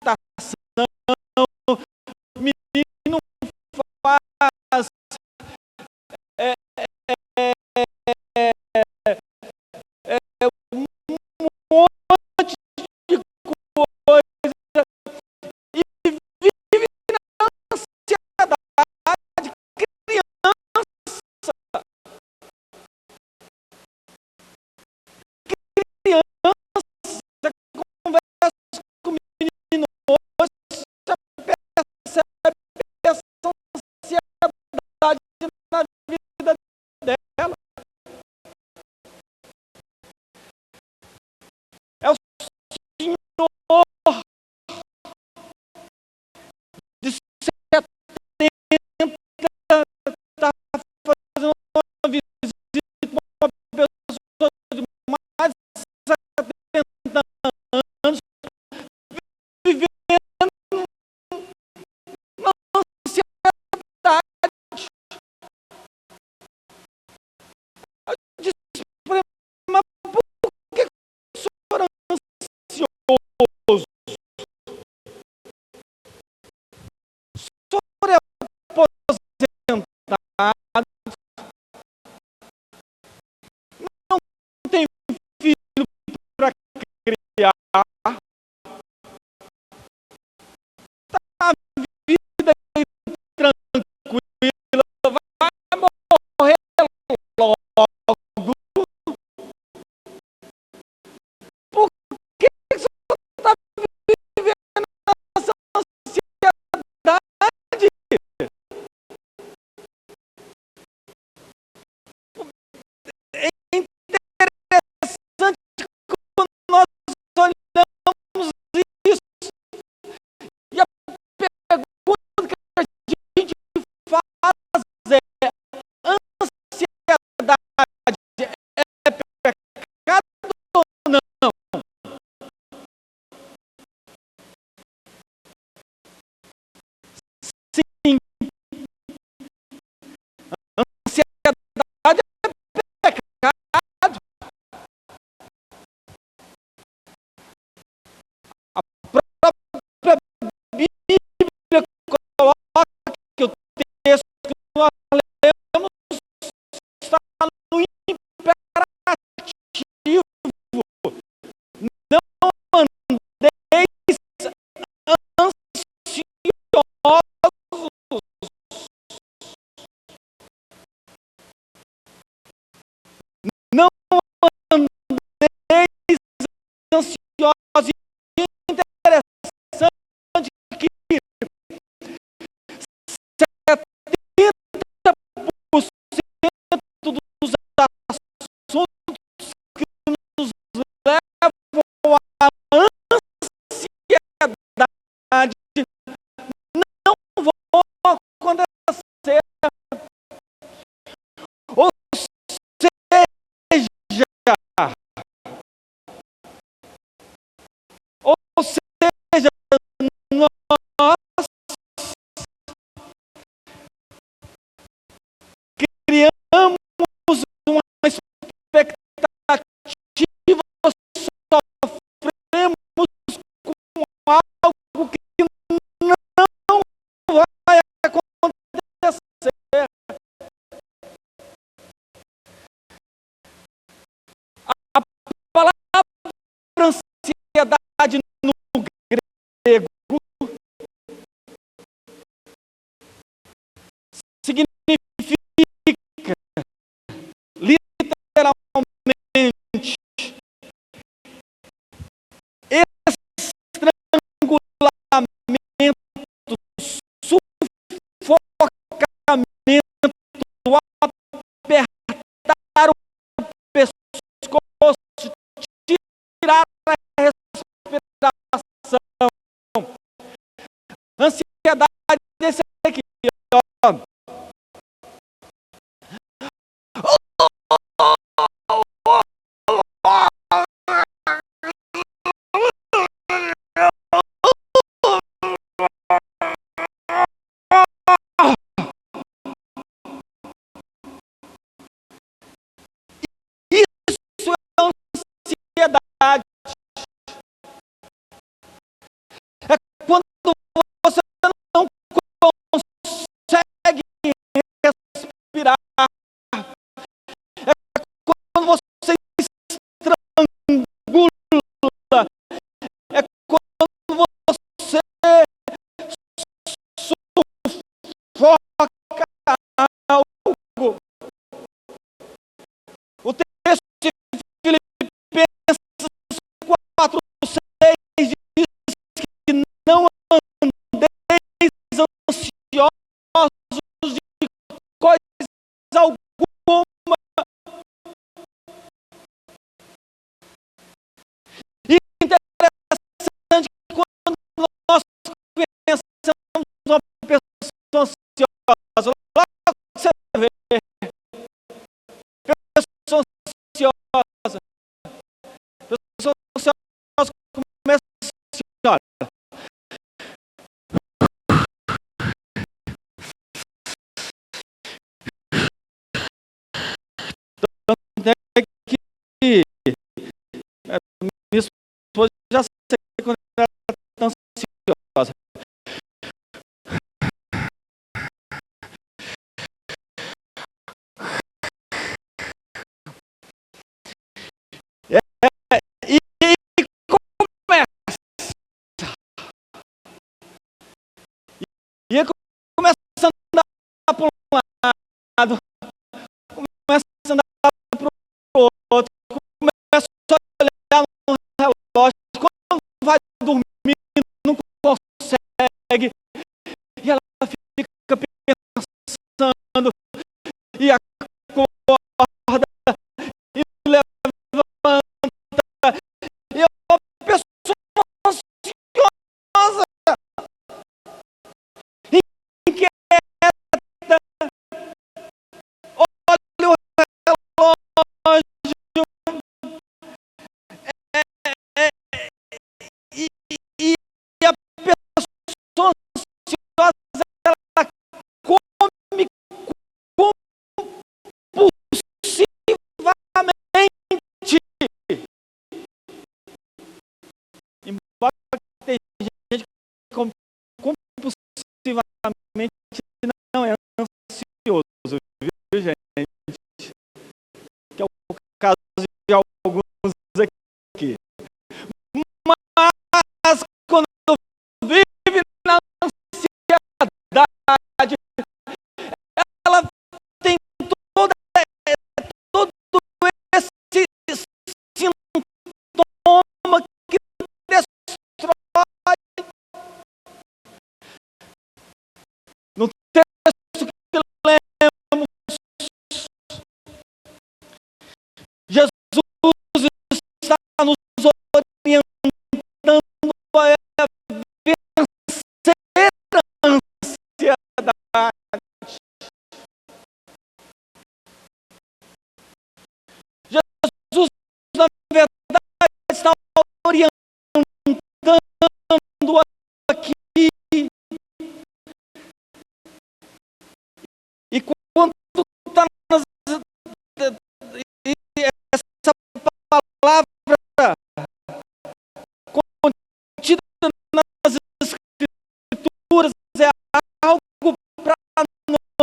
o menino faz um monte de coisa e vive na ansiedade. Criança, conversa com o menino hoje,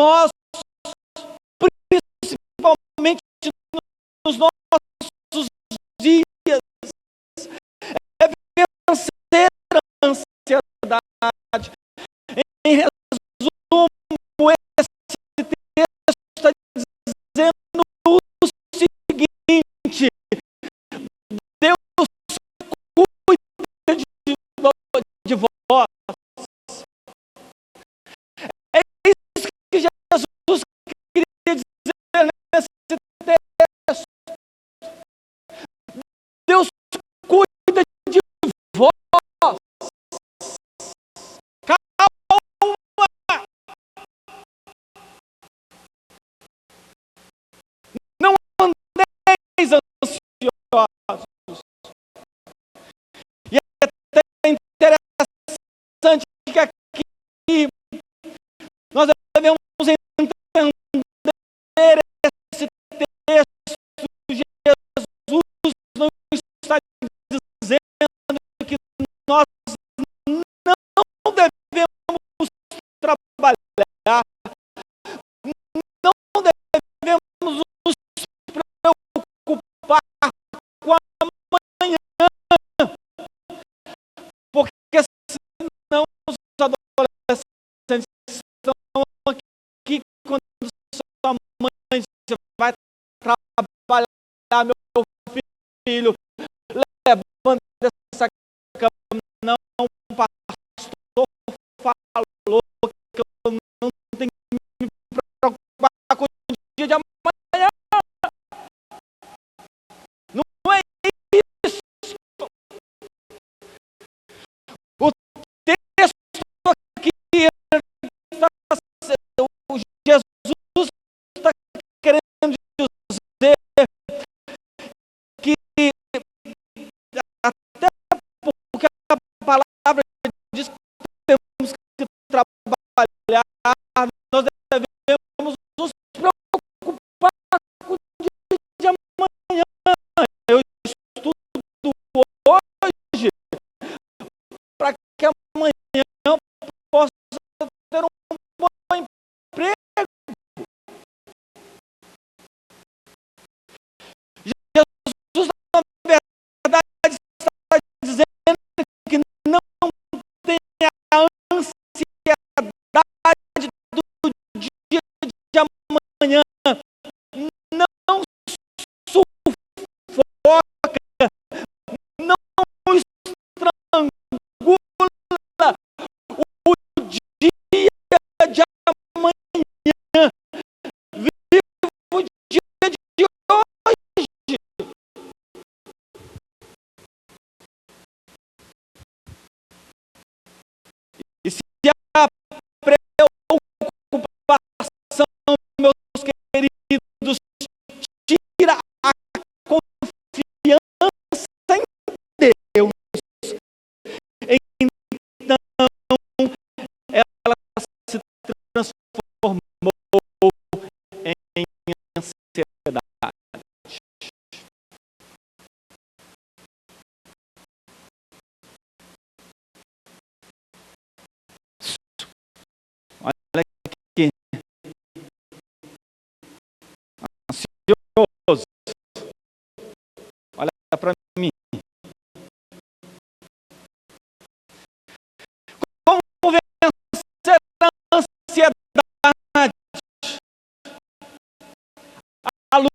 nós, principalmente nos nossos dias, é vencer a ansiedade. Em resumo, esse texto está dizendo o seguinte: Deus cuida de vós. É isso que Jesus queria dizer nesse texto. Deus cuida de vós. Calma. Não andeis ansiosos. E é até interessante que aqui nós devemos entender esse texto. Jesus não está dizendo que nós não devemos trabalhar, não devemos nos preocupar com amanhã, porque senão os adolescentes estão aqui quando sua mãe você vai trabalhar, meu filho, levanta essa cama. Não, o pastor falou que eu não tenho que me preocupar com o dia de amanhã. Não é isso. O texto aqui, o Jesus está querendo dizer que até porque a palavra diz que temos que trabalhar, nós devemos nos preocupar com o dia de amanhã. Eu estudo hoje para que amanhã eu possa ter um bom emprego. Jesus, na verdade, está dizendo que não tenha ansiedade do dia de amanhã. Não sufoca, não estrangula o dia de amanhã. Viva o dia de hoje. E se a preocupação, meus queridos, tira a confiança em Deus, então ela se transformou em ansiedade. Olha aqui, ansioso, olha para mim. Como vencer a ansiedade à luz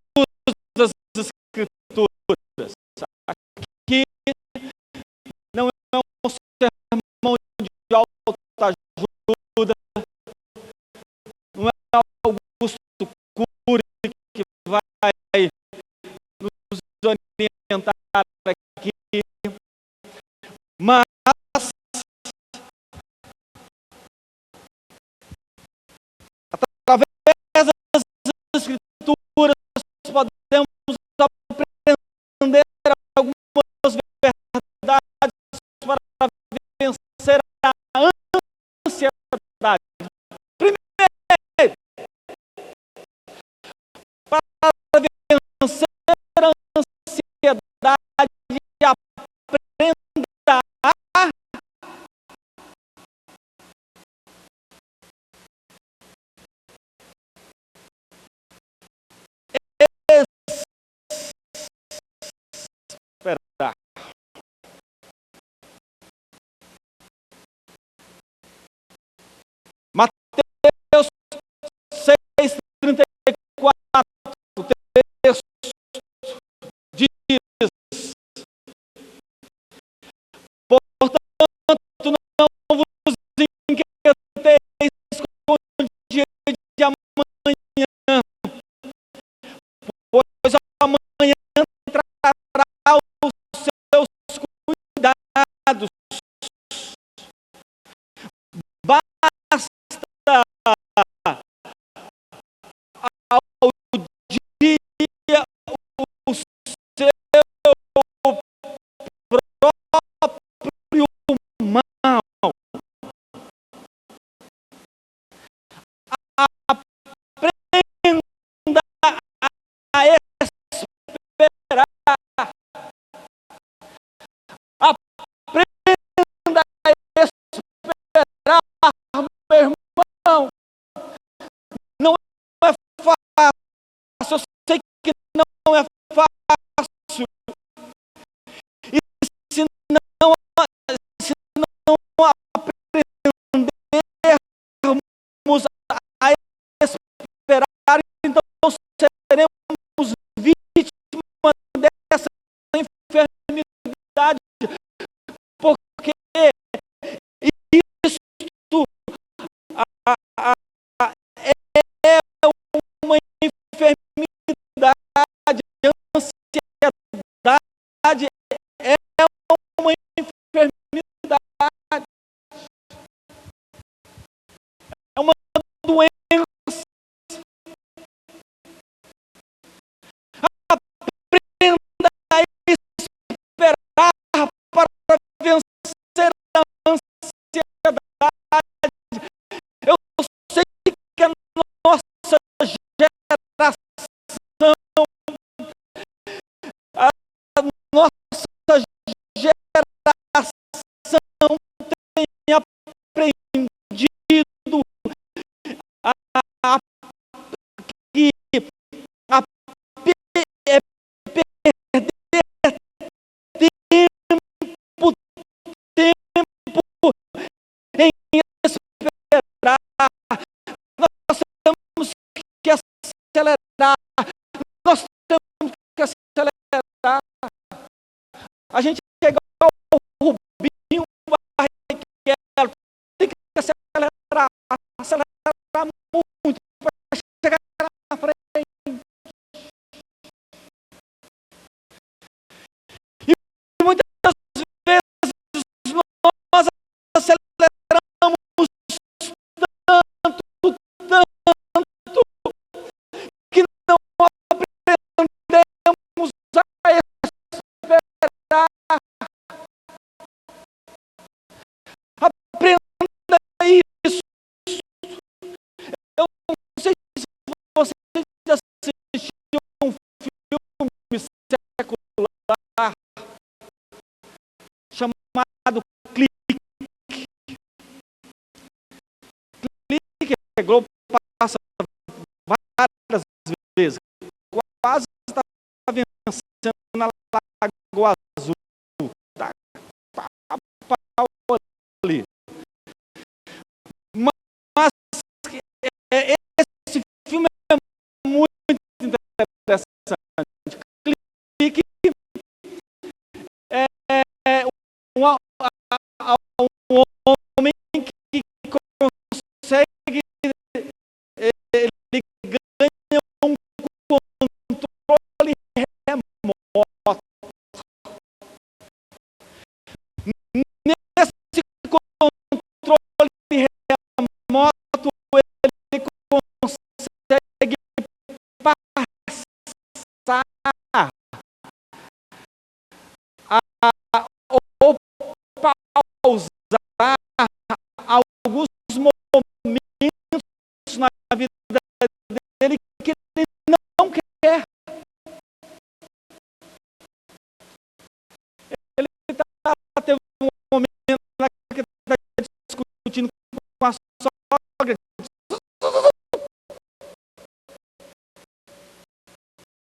das Escrituras? Aqui não é um sermão de autoajuda, não é Augusto Cury que vai nos orientar aqui, mas através das Escrituras podemos aprender algumas verdades para vencer a ansiedade. Primeiro, para vencer a ansiedade, A gente é igual o Rubinho Barrichello, tem que acelerar muito para chegar na frente. E muitas vezes nós aceleramos tanto que não aprendemos a esperar. Aprenda isso. Eu não sei se você já assistiu um filme secular chamado Clique. Clique, a Globo passa várias vezes. Quase está vencendo na Lagoa Azul. Tá pau ali. Mas esse filme é muito interessante. Clique é um homem que consegue, ele ganha um controle remoto. Nesse controle remoto, ele consegue passar ou pausar alguns momentos na vida dele que ele não quer. Ele teve um momento lá que ele está discutindo com a sogra.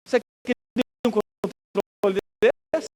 Você queria um controle desse?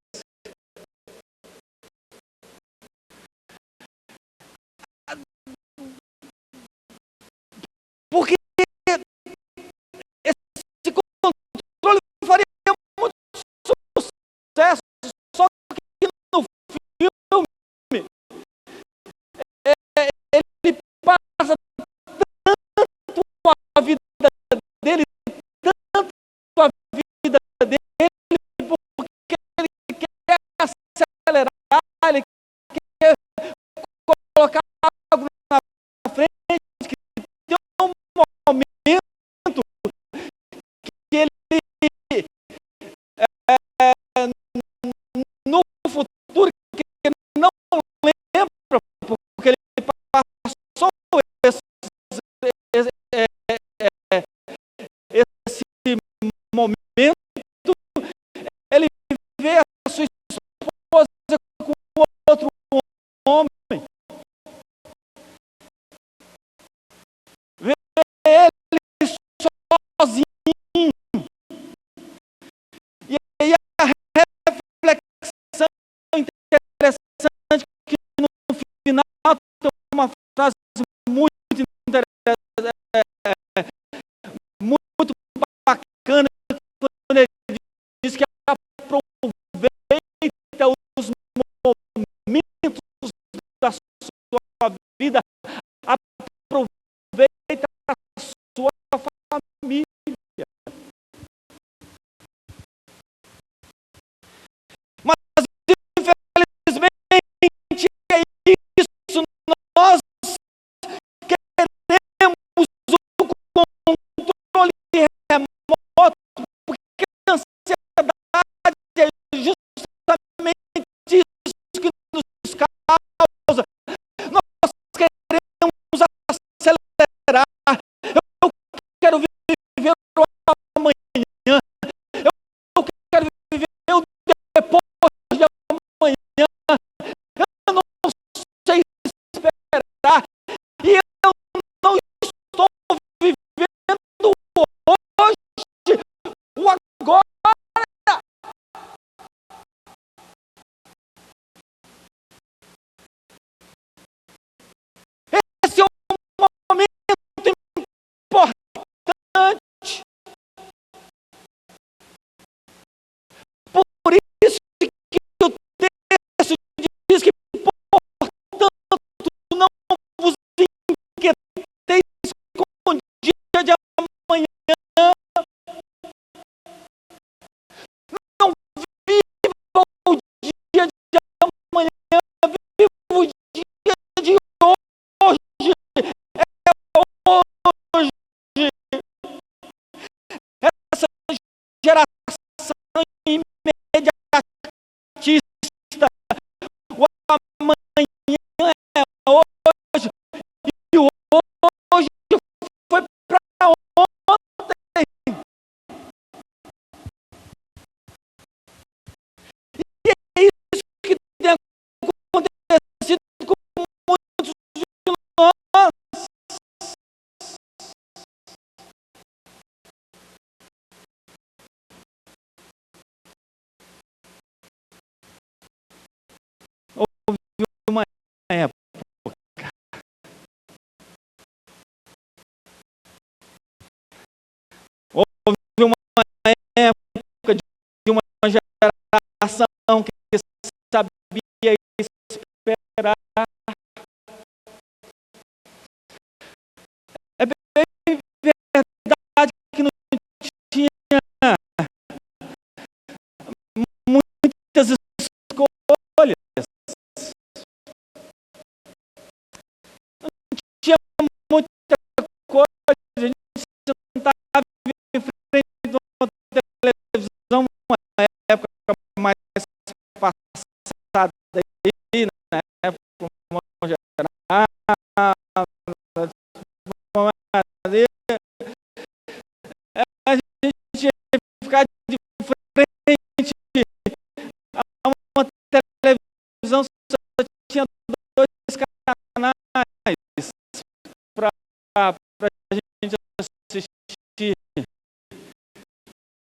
para a gente assistir.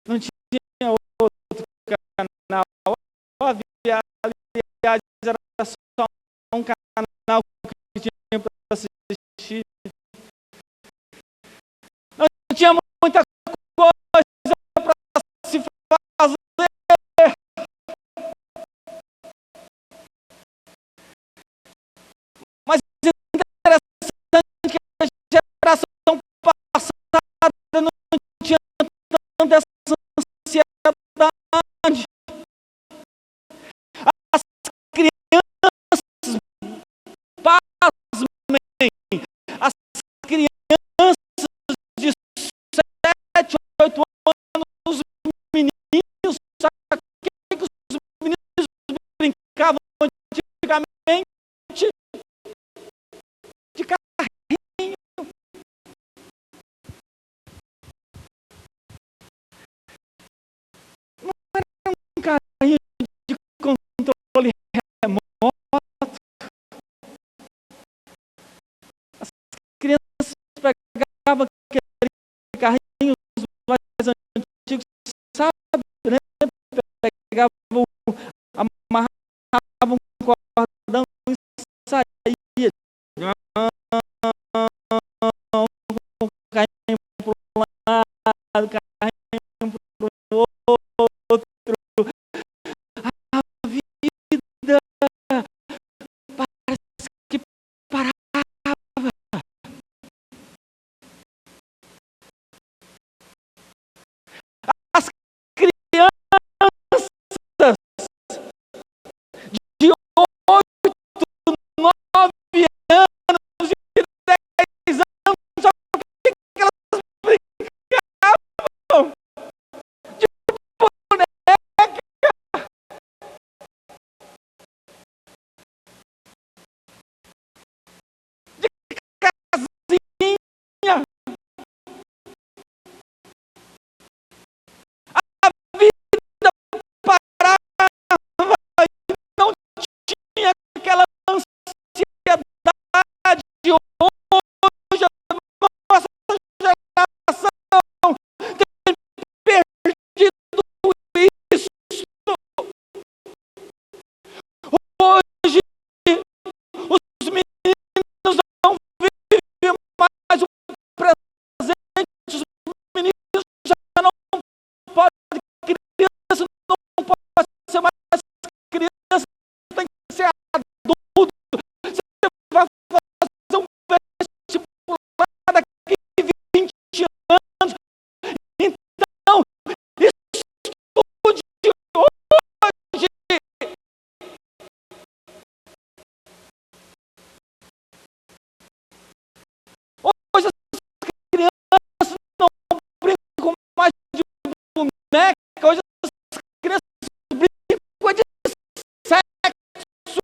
Não tinha outro canal. Aliás, era só um canal que tinha para assistir. Não tinha muita coisa para se fazer. Mas é interessante que a geração passada não tinha tanta essa ansiedade. As crianças, pasmem, as crianças de 7, 8 anos, os meninos, sabe o que os meninos brincavam antigamente? De carrinho. Não era um carrinho de controle remoto. As crianças pegavam aquele carrinho mais antigos, sabe, né? Pegavam, amarravam um cordão e saía. O carrinho para um lado, o carrinho para o outro. A vida parece que parava. As crianças de 8, 9 anos e 10 anos, sabe o que elas brincavam? De boneca. De casinha. A vida parava e não tinha aquela ansiedade. Hoje a nossa geração tem perdido isso. Hoje os meninos não vivem mais o presente. Os meninos já não podem, criança não pode ser mais criança, tem que ser adulto. Você vai fazer um vestibular daqui 20 anos. Então, estude hoje. Hoje as crianças não brincam mais de boneca. Hoje as crianças brincam de sexo.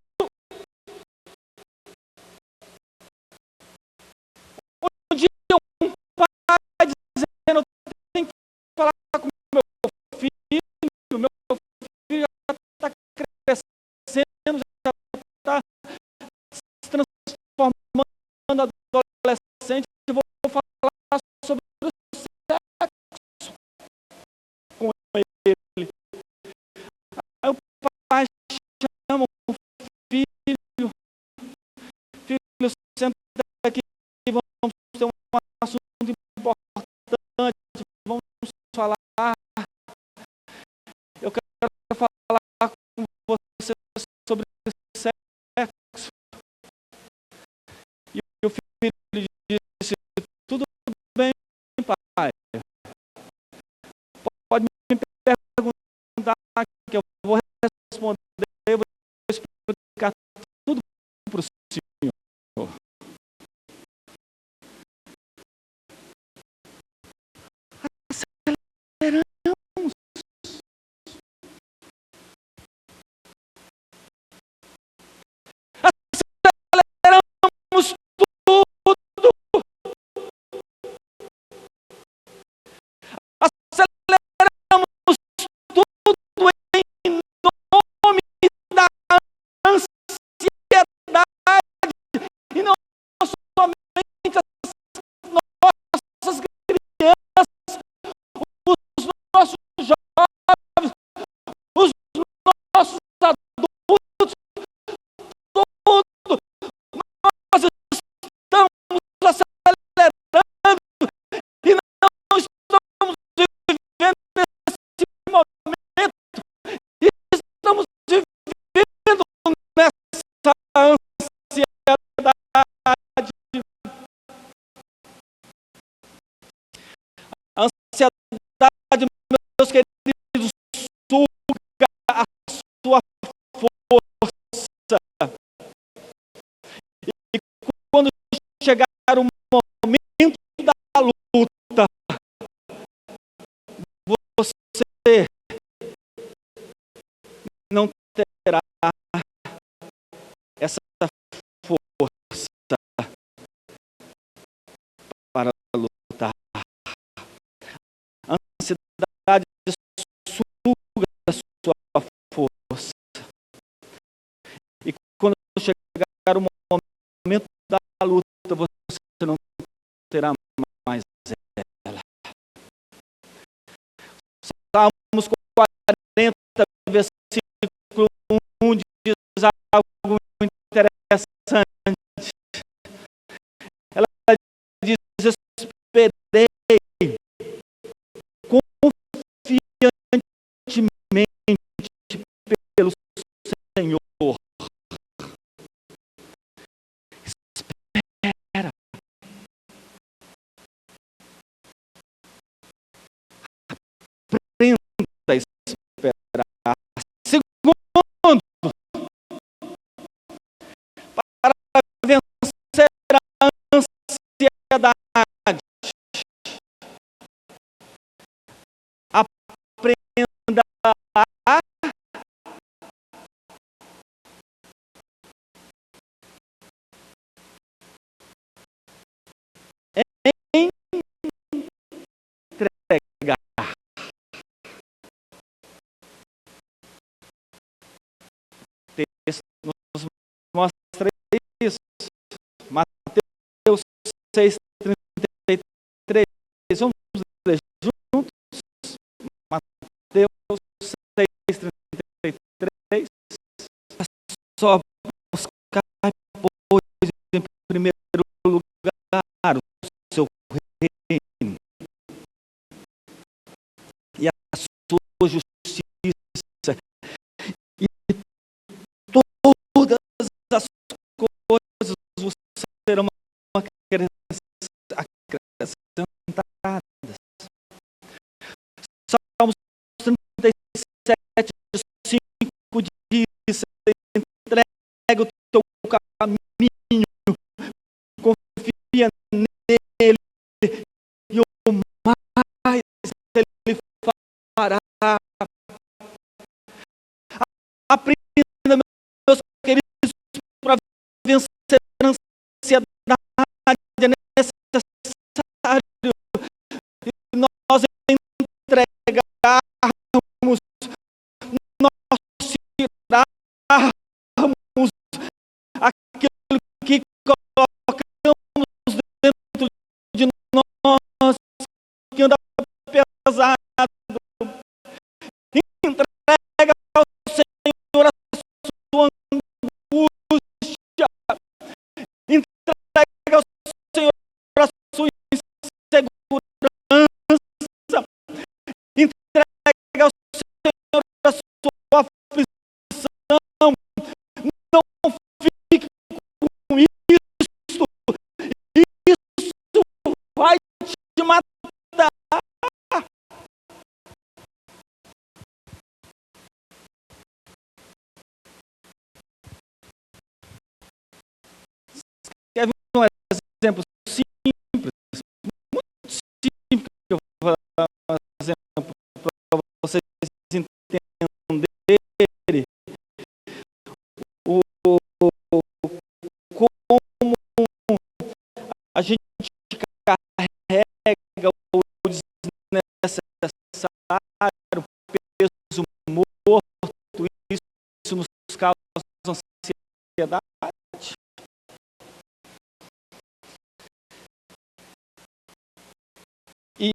Um dia um pai dizendo: eu tenho que falar com meu filho já está crescendo, já está se transformando adolescente, eu vou falar sobre o sexo com ele. Aí o pai chama o filho, senta aqui, vamos ter um assunto importante, vamos falar. Eu quero falar com você sobre sexo. E o filho disse: tudo bem, pai. Pode me perguntar que eu vou responder, eu vou explicar tudo para o senhor. Aceleramos. Aceleramos tudo. Aceleramos tudo em 6:33. Vamos ler juntos? Mateus 6:33. Só buscar, pois, em primeiro lugar o seu reino e a sua justiça, e todas as coisas vos serão acrescentadas. Salmos 37, 5 diz: entrega o teu caminho, confia nele, e o mais ele fará. Aprenda, meus queridos, para vencer a ansiedade é necessário nós entregarmos, nós tirarmos aquilo que colocamos dentro de nós, que anda pesado. Entrega ao Senhor a sua angústia, entrega ao Senhor a sua insegurança, entrega ao Senhor a sua aflição. Não fique com isso, isso vai te matar. Quer ver um exemplo simples, muito simples, que eu vou dar um exemplo para vocês entenderem como a gente carrega o desnecessário, peso morto, isso nos causa ansiedade. E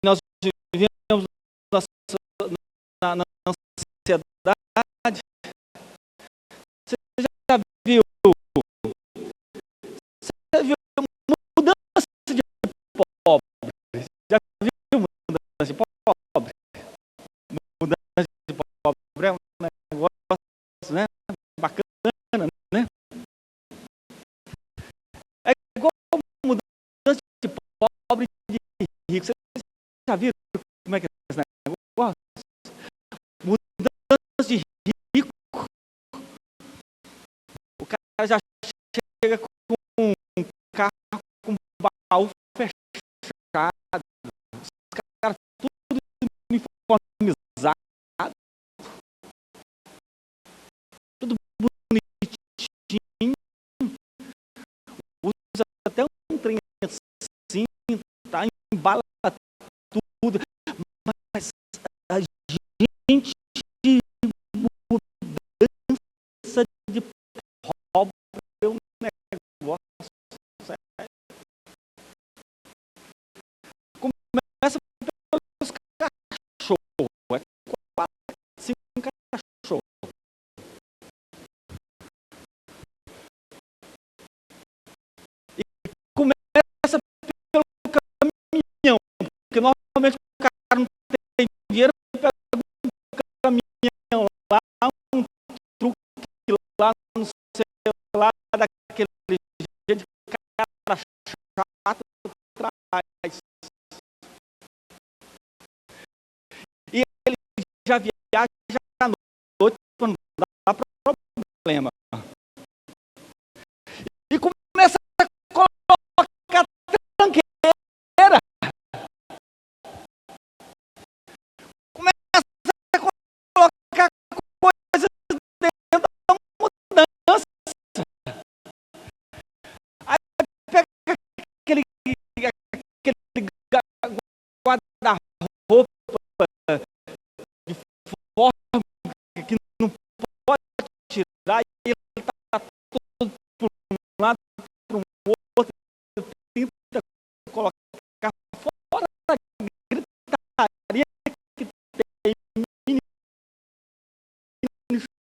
nós vivemos na ansiedade. Você já viu mudança de pobre? Já viu mudança de pobre? Mudança de pobre é um negócio, né, bacana, né? É igual mudança de pobre e de rico. Vocês já viram como é que é esse negócio? Mudança de rico, o cara já chega com um carro com baú fechado, os caras tudo uniformizado, tudo bonitinho, usa até um trem assim, tá, embala tudo, mas a gente mudança de pobre é um negócio sério. Começa pelos cachorros, é 4, 5 cachorros. E começa pelo caminhão, porque normalmente o cara não tem dinheiro, pega um caminhão lá, um truque lá, não sei lá, daquele jeito, cara chato atrás. E ele já viaja à noite quando dá problema. E começa a colocar tranqueira. Começa a colocar coisas dentro da mudança. Aí pega aquele guarda-roupa de forma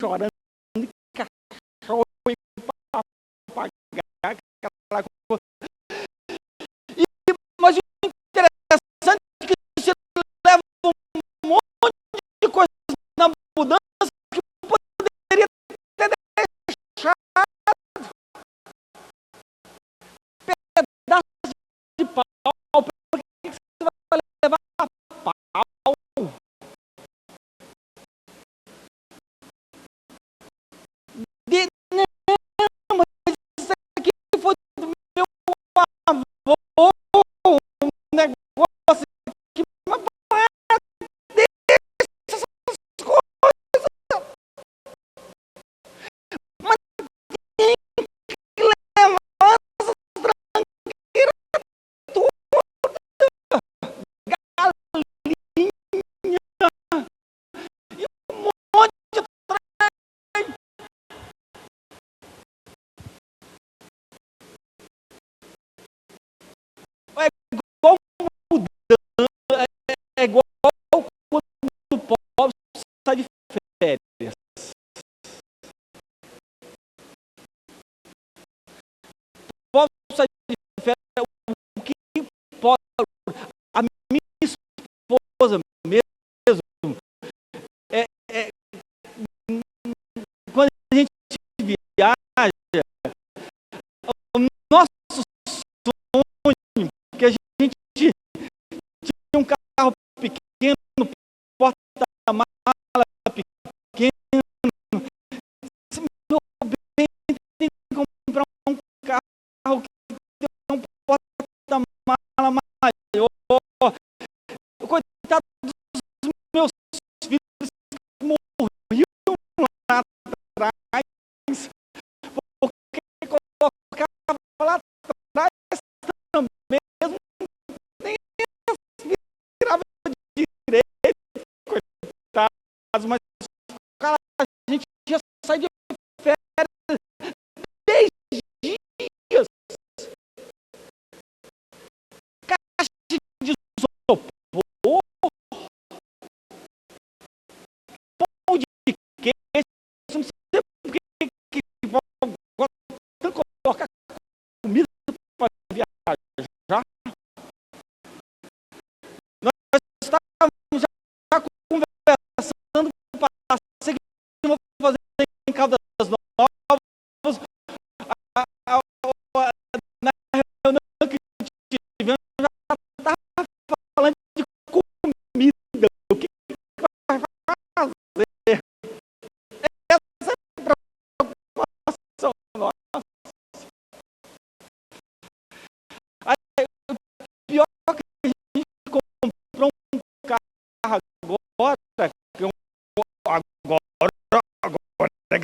chorando, cachorro e papagaio, aquela coisa. Mas o interessante é que você leva um monte de coisas na mudança que poderia ter deixado pedaços de pau. Por que você vai levar pau? Não, mas isso aqui foi do meu avô, um negócio que mas essas coisas. Mas tem que levar essas tranqueiras todas, galinha e um monte de trem. É igual mudança, é igual quando o pobre sai de férias. O pobre sai de férias, o que pode, a minha esposa mesmo, é quando a gente viaja, o nosso sonho, que a gente tinha um carro pequeno, porta-mala pequeno, meu bem, tem que comprar um carro que tem um porta-mala maior. Coitado dos meus filhos que morriam lá atrás, porque colocava lá atrás também, nem virava direito, coitados, mas cara, a gente já sai de férias 10 dias, caixa de isopor, pão de queijo, não sei por que tanto colocar comida para viajar. Nós estávamos já conversando com o passeio que vamos fazer em Caldas Novas, na reunião que tivemos, já estava falando de comida, o que vai fazer. Essa é a preocupação nossa. Aí, o pior é que a gente comprou um carro agora, que agora é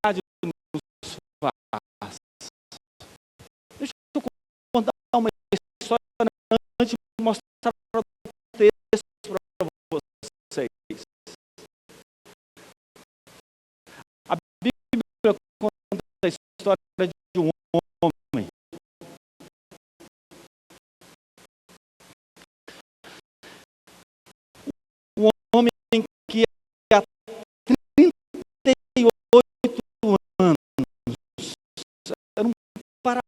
nos faz. Deixa eu contar uma história antes de mostrar o texto para vocês. A Bíblia conta a história de um homem. Um homem que há 38 anos era um paralítico.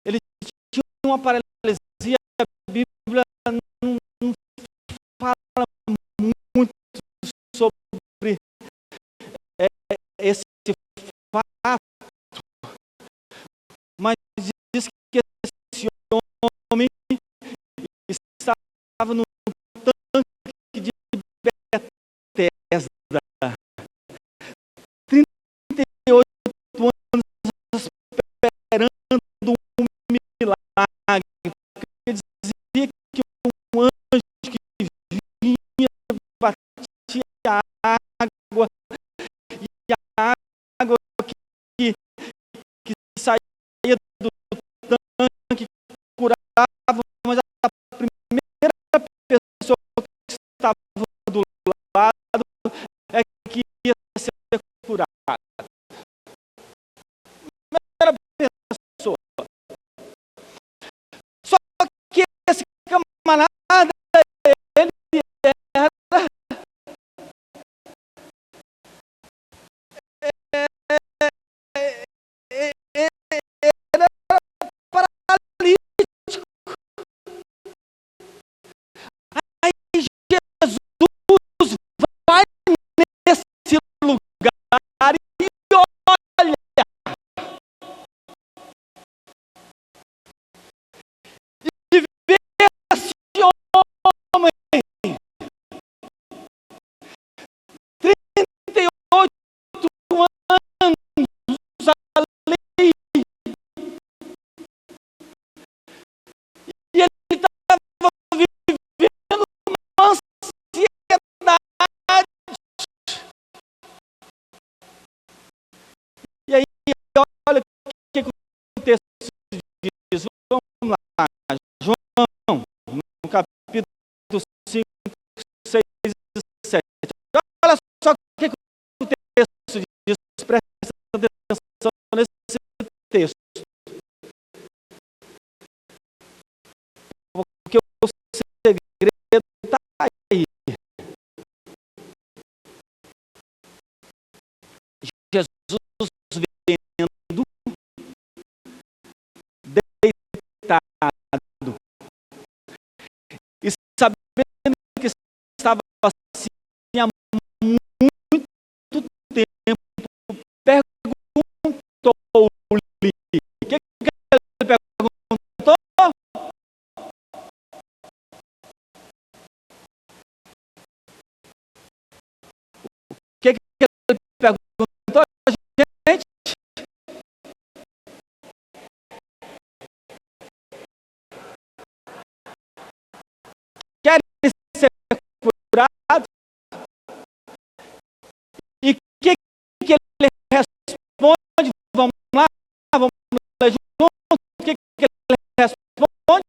Ele tinha uma paralisia, a Bíblia não fala muito sobre esse fato, mas diz que esse homem estava no tanque de Betesda, 38 anos esperando um milagre, porque dizia que um anjo que vinha, batia a água, e a água que saía do tanque curava, mas a primeira pessoa que estava do lado é que ia ser curada. Primeira pessoa. Só que esse camarada, ele era paralítico. Aí Jesus vai nesse lugar e olha, e vê esse homem, 38 anos ali, e ele estava vivendo uma ansiedade. E aí, olha o que o texto diz. Vamos lá, João, no capítulo 5, 6 e 7. Olha só o que o texto diz, presta atenção nesse texto. Porque o segredo está aí. Jesus vendo, deitado, e sabendo que estava assim há muito tempo, perguntou-lhe. O que ele perguntou? O que ele perguntou, gente? Querem ser curados? E o que ele responde? Vamos lá, vamos ler junto. O que ele responde?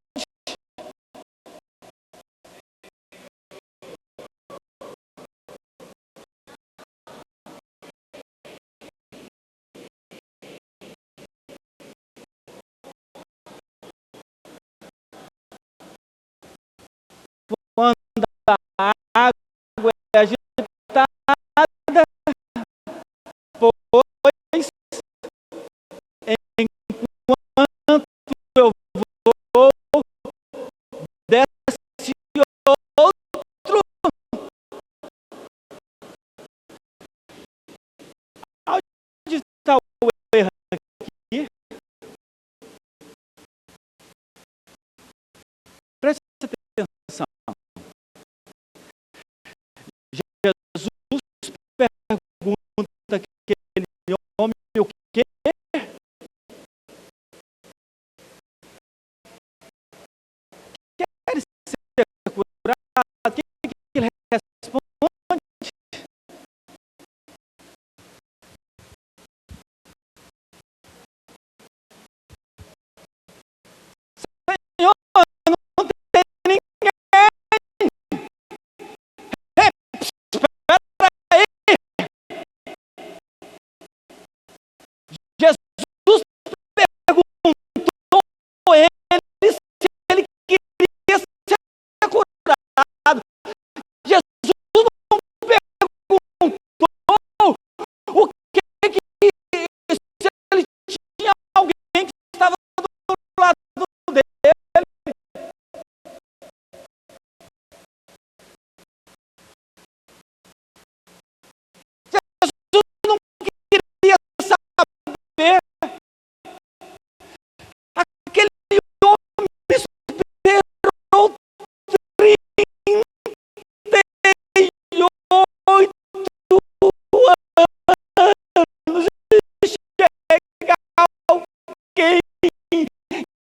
alguém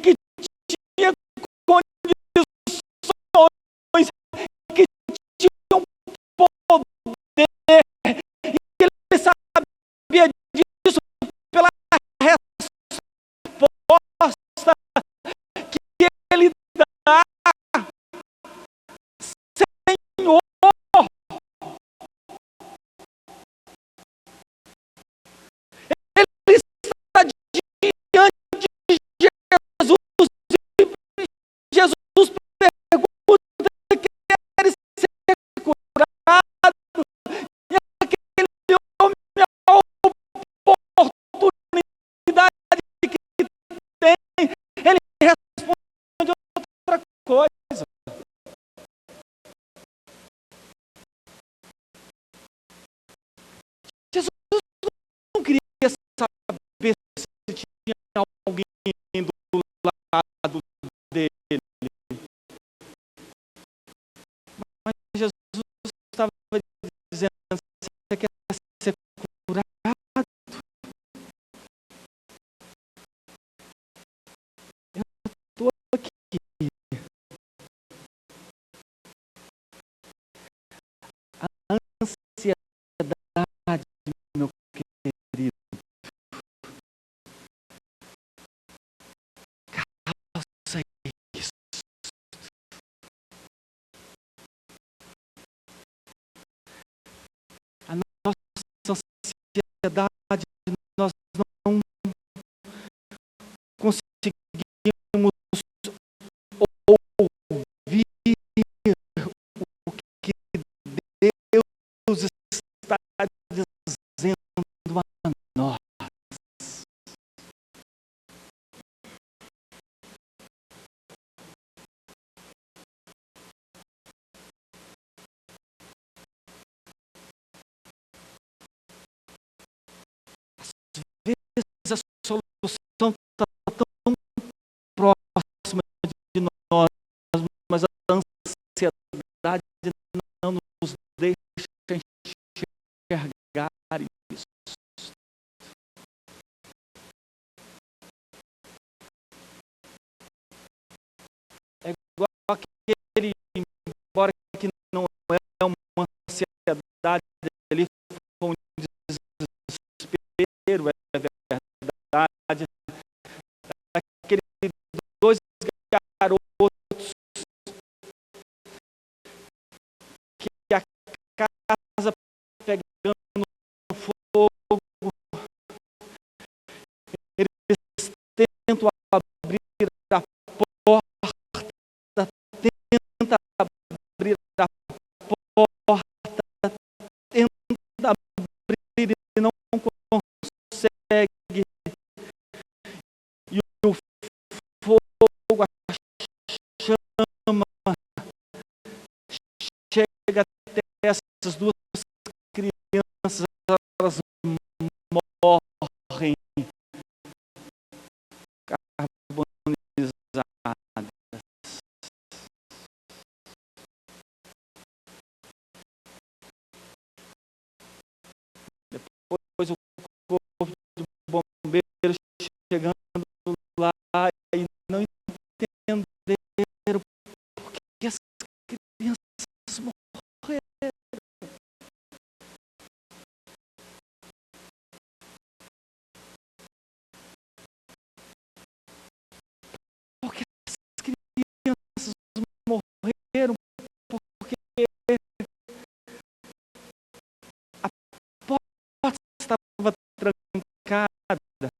que tinha condições, que tinha um poder, e ele sabia disso pela resposta que ele dá. Senhor, ele está diante de Jesus, e Jesus pergunta: queres ser curado? E aquele homem, a oportunidade que tem, ele responde outra coisa. Jesus não queria saber se tinha alguém do lado dele, mas Jesus estava dizendo: você quer ser curado? Eu estou aqui. A ansiedade, meu querido, causa isso. A nossa ansiedade, nós não conseguimos ouvir o que Deus está dizendo a nós. Às vezes a solução está tão próxima de nós, mas a ansiedade não nos deixa enxergar isso. É igual aquele, embora que não é uma ansiedade, ele foi um desespero, é verdade. Aqueles dois garotos que a casa pegando fogo, eles tentam abrir a porta, tenta abrir a porta, tenta abrir e não consegue. E o fogo, a chama, chega até essas duas crianças, elas morrem carbonizadas. Depois o corpo do bombeiro chegando lá e não entenderam por que as crianças morreram. Porque as crianças morreram porque a porta estava trancada,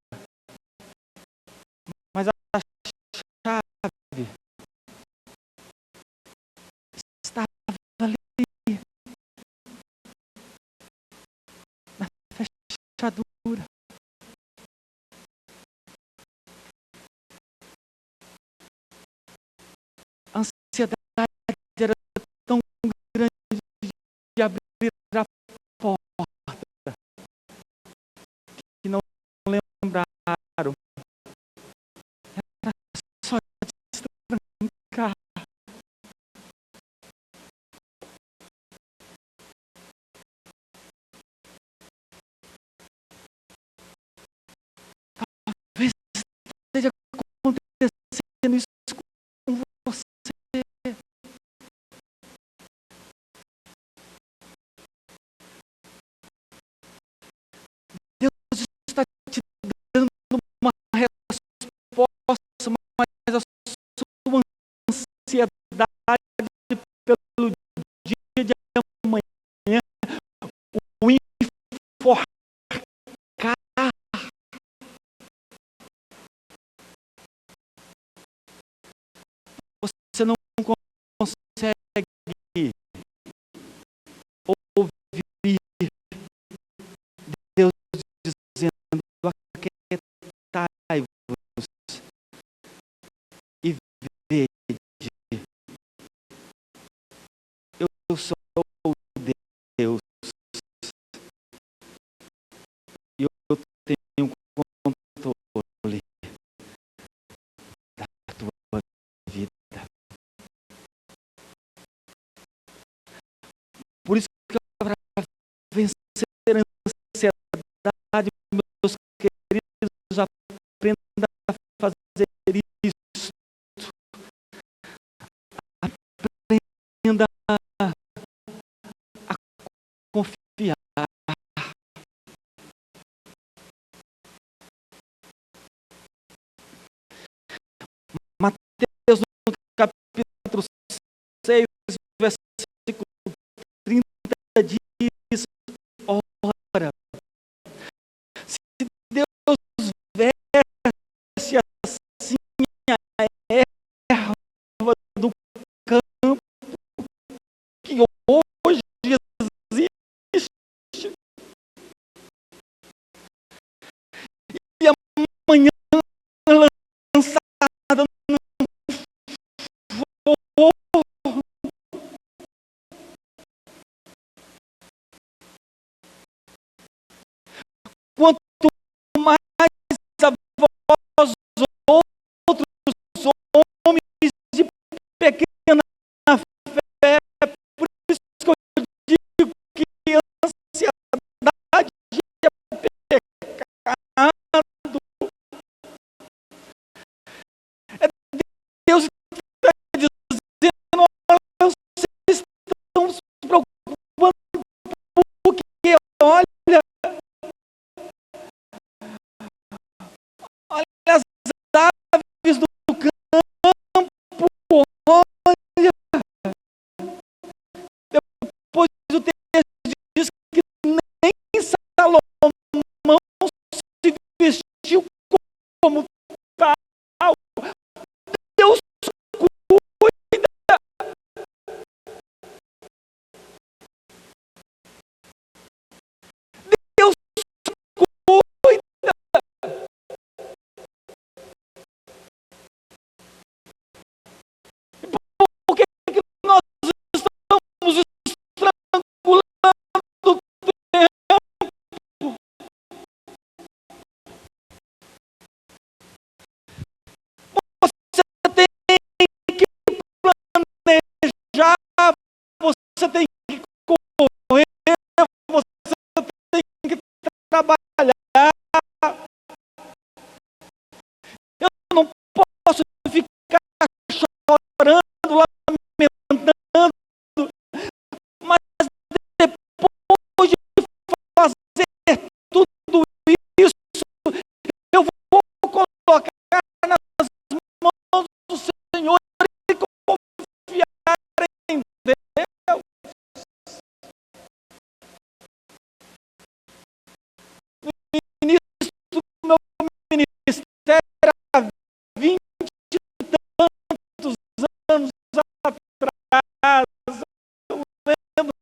mas a chave estava ali na fechadura. A ansiedade era tão grande de abrir a porta que não lembraram. Era só destrancar. Talvez fazendo isso com você. Deus está te dando uma resposta, mas a sua ansiedade pelo dia de amanhã, o enforcar, você não consegue ouvir Deus dizendo: aquietai-vos e vede, eu sou Deus e eu tenho controle da tua vida. Por isso que para vencer a ansiedade, meus queridos, aprenda a fazer isso. Aprenda a confiar. Mateus no capítulo 6, versículo 30 diz: ora, se Deus veste assim a erva do campo, que hoje existe, e amanhã lançada no forno, quanto mais a vós outros homens de pequena fé. Por isso que eu digo que a ansiedade é pecado. É Deus que está dizendo: olha, vocês estão se preocupando porque, olha as aves do campo, olha. Depois o texto diz que nem Salomão se vestiu como tal. Deus cuida. Deus cuida. Por que nós estamos estrangulando o tempo? Você tem que planejar, você tem que correr, você tem que trabalhar. Eu não posso ficar chorando, lamentando, mas depois de fazer tudo isso, eu vou colocar nas mãos do Senhor e confiar em Deus. No início do meu ministério, há 20 e tantos anos atrás, eu lembro,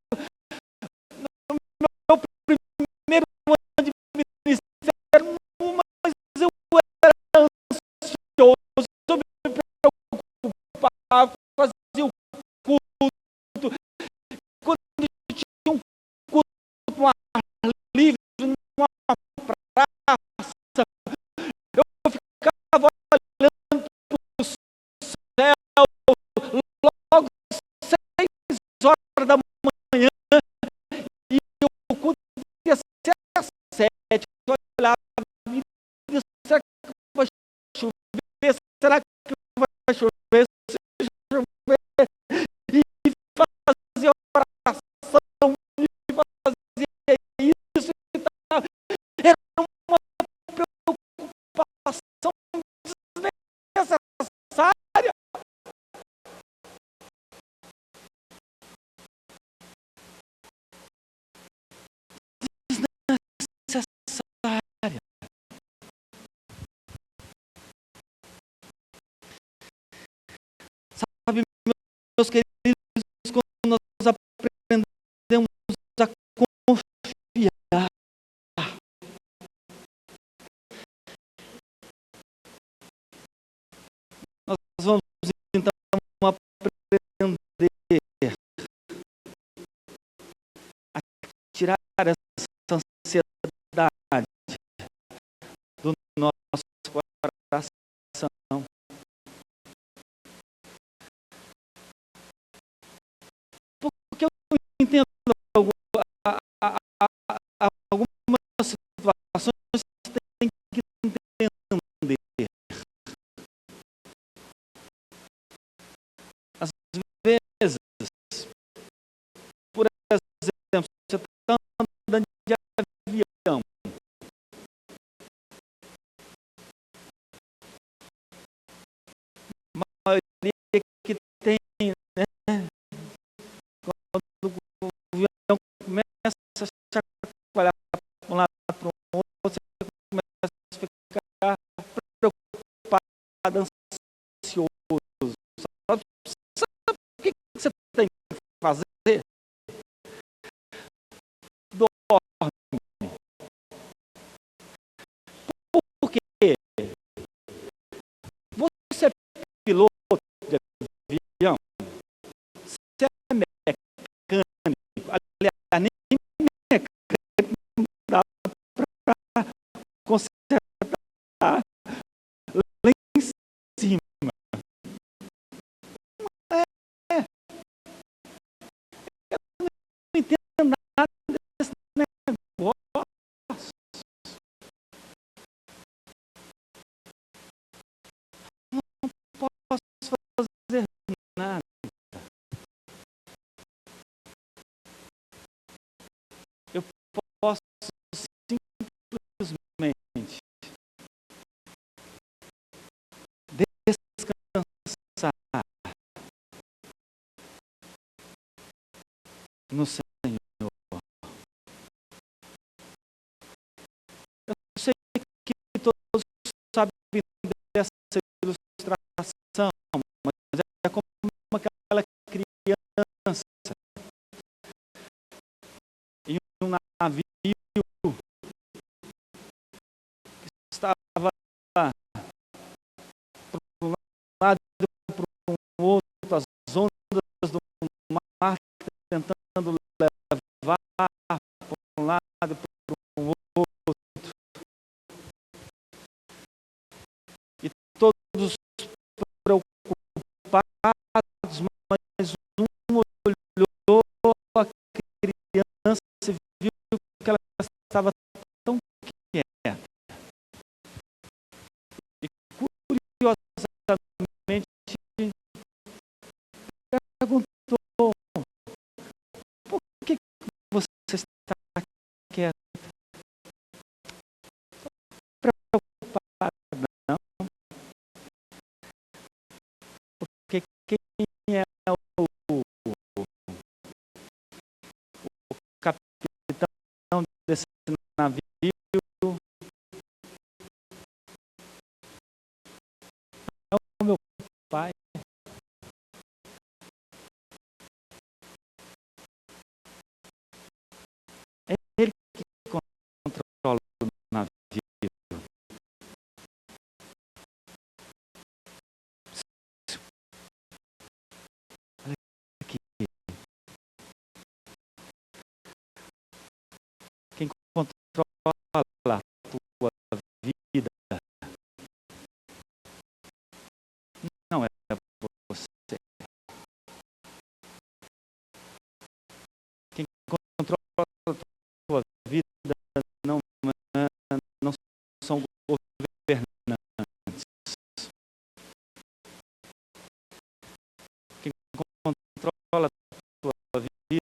no meu primeiro ano de ministério, mas eu era ansioso, eu me preocupava, fazia o culto. Quando tinha um culto no ar livre, numa praça, eu ficava olhando para o céu, logo 6 horas da manhã, e o culto ia ser às 7. Eu olhava, será que vai chover? Será que vai fazer? Dorme. Por quê? Você é piloto de avião? Você é mecânico? Aliás, nem mecânico não dá para consertar lá em cima. É, eu não entendo nada desse negócio. Não posso fazer nada. Eu posso simplesmente descansar no Senhor. Eu sei que todos sabem dessa ilustração, mas é como aquela criança em um navio que estava para um lado e para o outro, as ondas do mar tentando levar para um lado e para o outro. E todos preocupados, mas um olhou a criança e viu que ela estava tão quieta. E curiosamente perguntou: por que você está quieta? Preocupada? Não. Porque quem é o capitão desse navio é o meu pai. É ele que controla o navio. Olha aqui. Quem controla a tua vida não é você. Quem controla a tua vida não são governantes. Quem controla a tua vida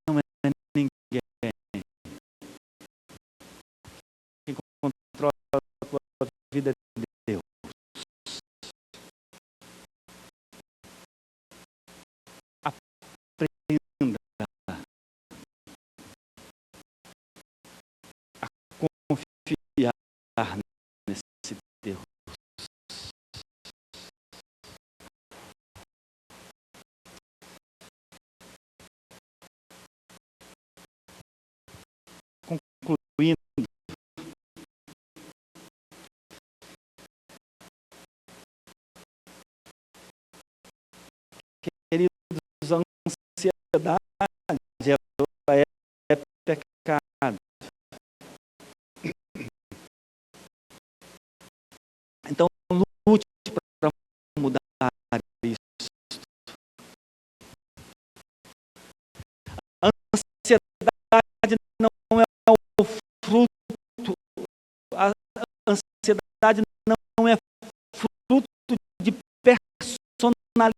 não é ninguém. Quem controla a tua vida é Deus. Aprenda a confiar nesse Deus. Concluindo, queridos, a ansiedade ela é pecado. Então, lute para mudar isso. A ansiedade não é o fruto, a ansiedade não é fruto de personalidade.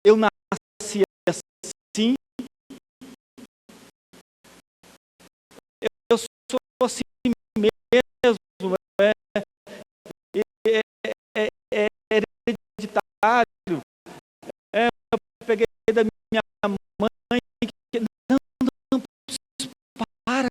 Eu nasci assim, eu sou assim mesmo, é hereditário. Eu peguei da minha mãe que não para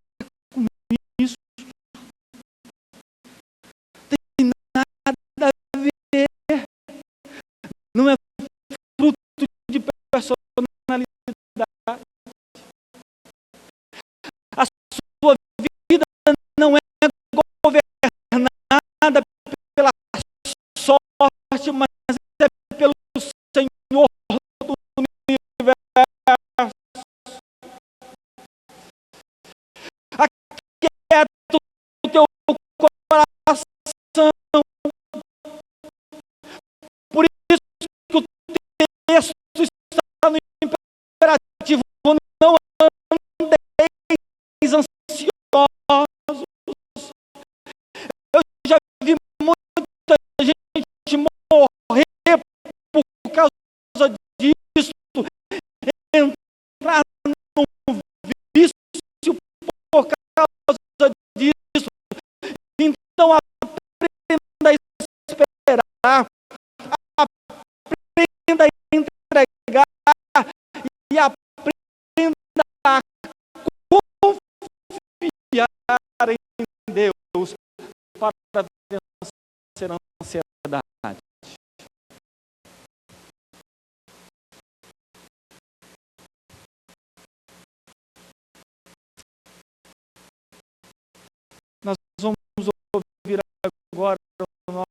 não andeis ansiosos. Eu já vi muita gente morrer por causa disso, entrar num vício por causa disso. Então aprenda a esperar, aprenda a entregar e aprenda a confiar em Deus para vencer a ansiedade. Nós vamos ouvir agora o nosso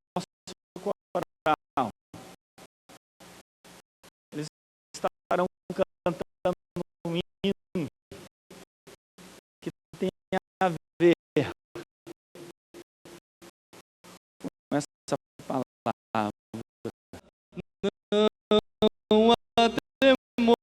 coral. Eles estarão cantando um hino que tem a ver com essa palavra. Não há temor.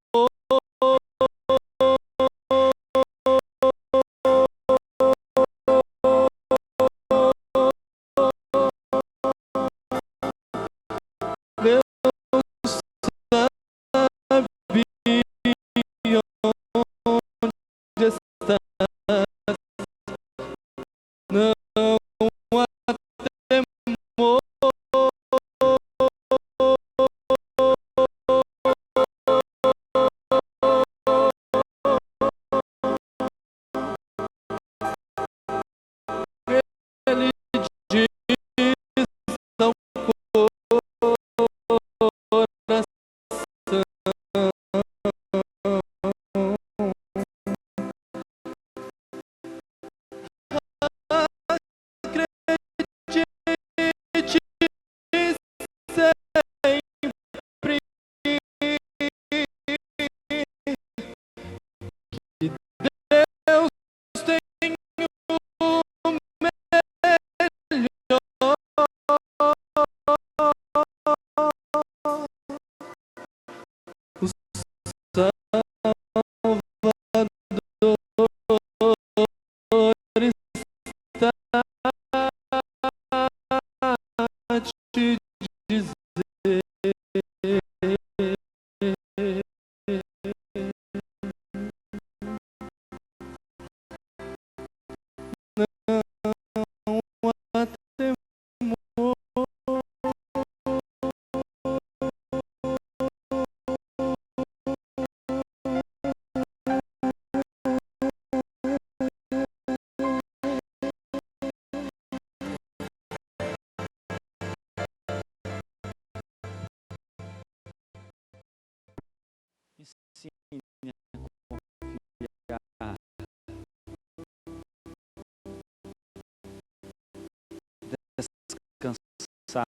Descansar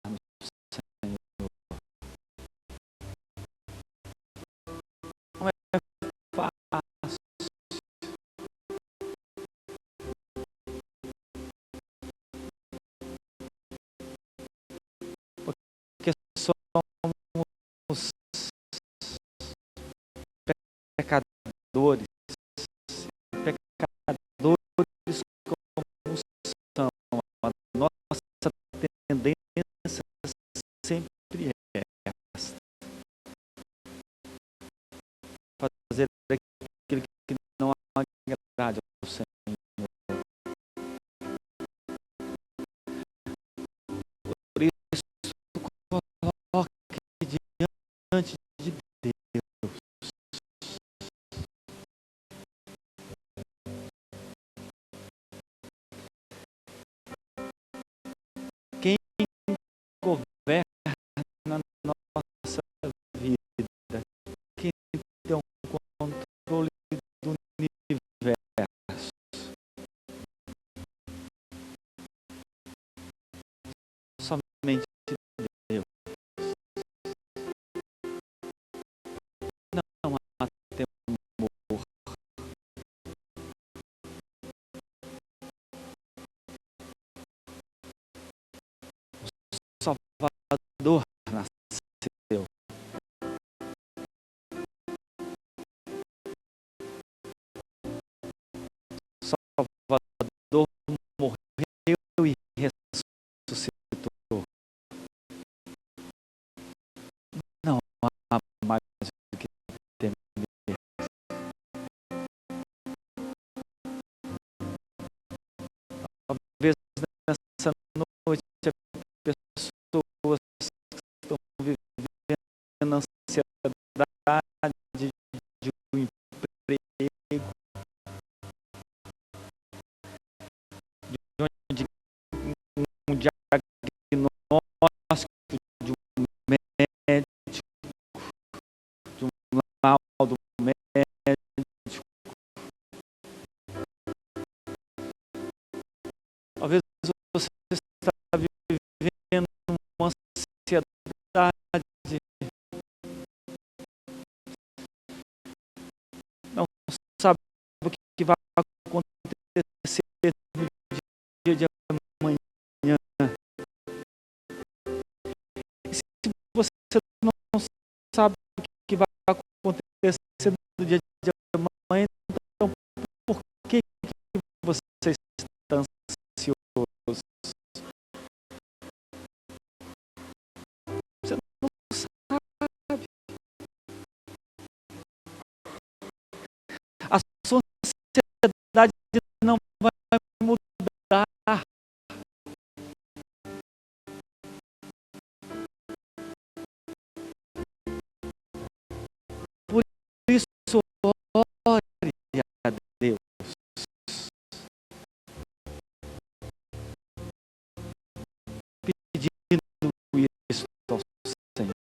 no Senhor. Não é fácil. Porque somos pecadores. Pecadores como são. A nossa tendência sempre é essa. Fazer aquilo que não agrade ao Senhor. Por isso, coloque diante de Deus. Quem governa na nossa vida, quem tem o controle do universo, somente Deus. Não há temor. Salvador nasceu. laudo médico. Talvez você está vivendo uma ansiedade, não sabe o que vai acontecer no dia de amanhã. E se você não sabe o que vai acontecer no dia de amanhã, então por que você está ansioso? Você não sabe. A sua ansiedade não vai mudar. Por isso, ore a Deus. Pedindo isso ao Senhor.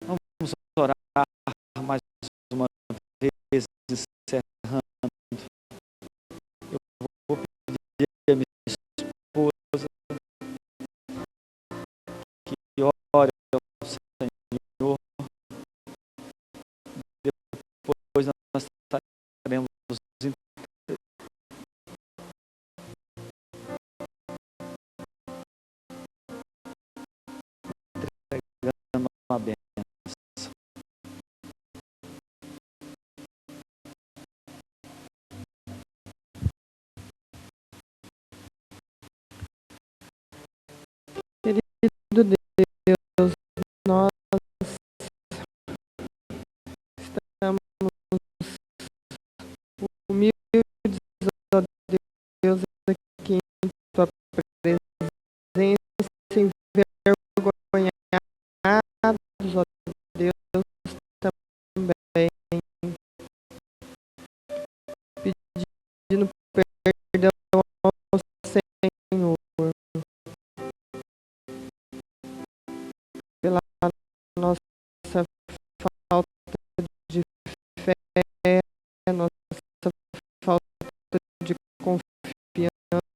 Vamos orar mais uma vez, encerrando. Eu vou pedir a minha esposa que ore ao Senhor. Depois nós estaremos entregando a bênção. Querido Deus, nós estamos humildes, ó Deus, aqui em tua presença, envergonhados, ó Deus, também pedindo perdão ao Senhor pela nossa falta de fé, nossa falta de confiança,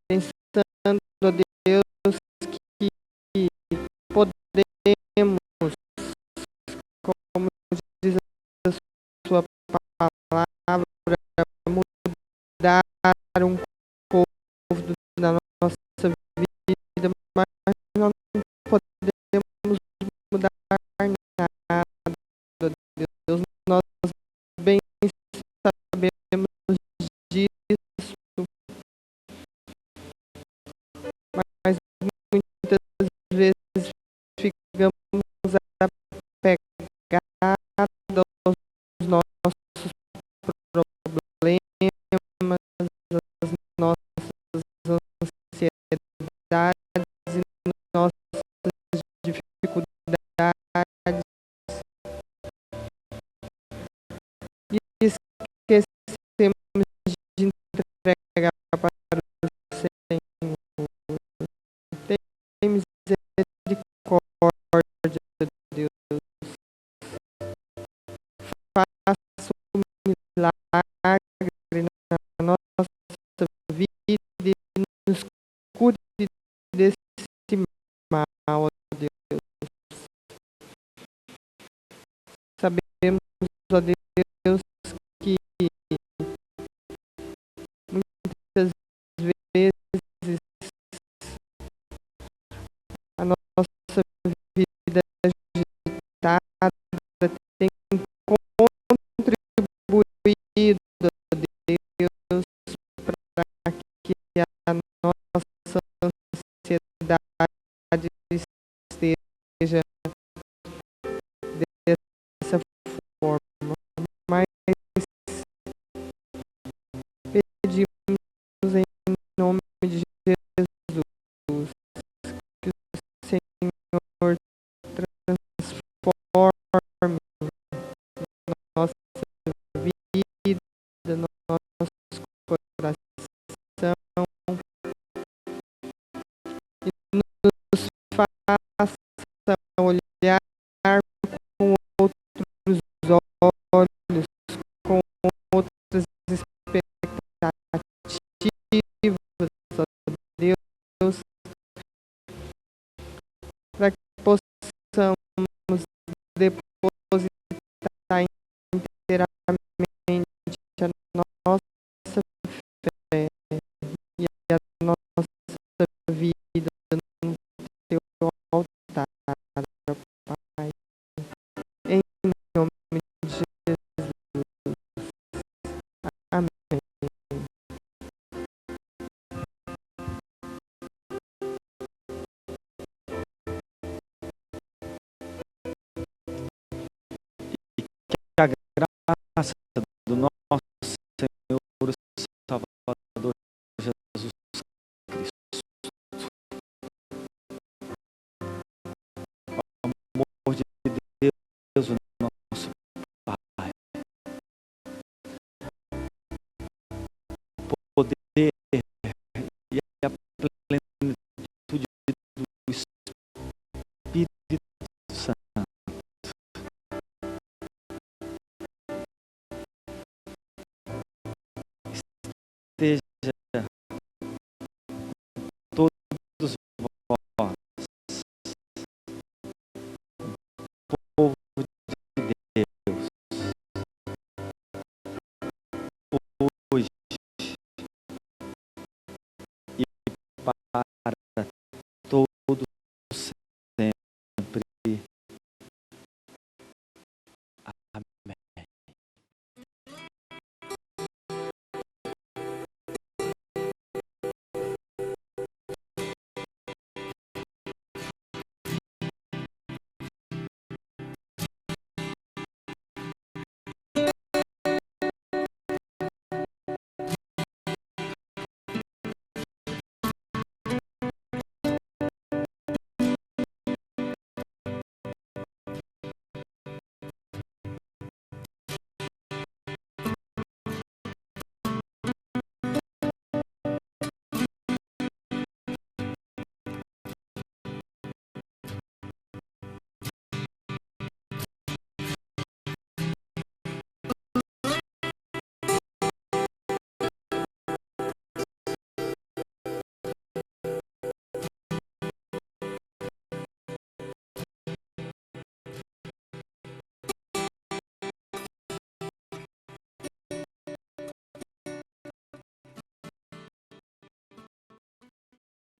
pensando, ó Deus, que podemos, como diz a sua palavra, mudar um cômodo da nossa vida, mas nós não podemos mudar nada, ó Deus. Nós bem sabemos disso, mas muitas vezes ficamos apegados aos nossos problemas, às depositar inteiramente a nossa fé e a nossa vida no teu altar, ó Pai. Em nome de Jesus. Amém. Que a graça